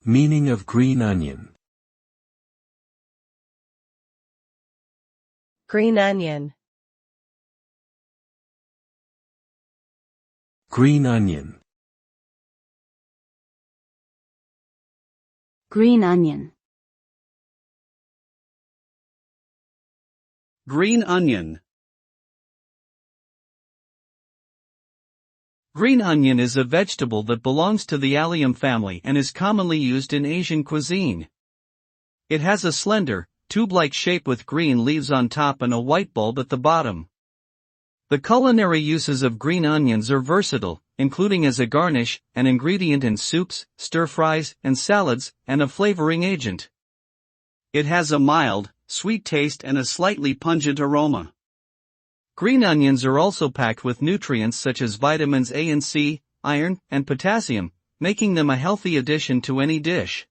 Meaning of green onion. Green onion. Green onion. Green onion. Green onion. Green onion is a vegetable that belongs to the allium family and is commonly used in Asian cuisine. It has a slender, tube-like shape with green leaves on top and a white bulb at the bottom. The culinary uses of green onions are versatile, including as a garnish, an ingredient in soups, stir-fries, and salads, and a flavoring agent. It has a mild, sweet taste and a slightly pungent aroma. Green onions are also packed with nutrients such as vitamins A and C, iron, and potassium, making them a healthy addition to any dish.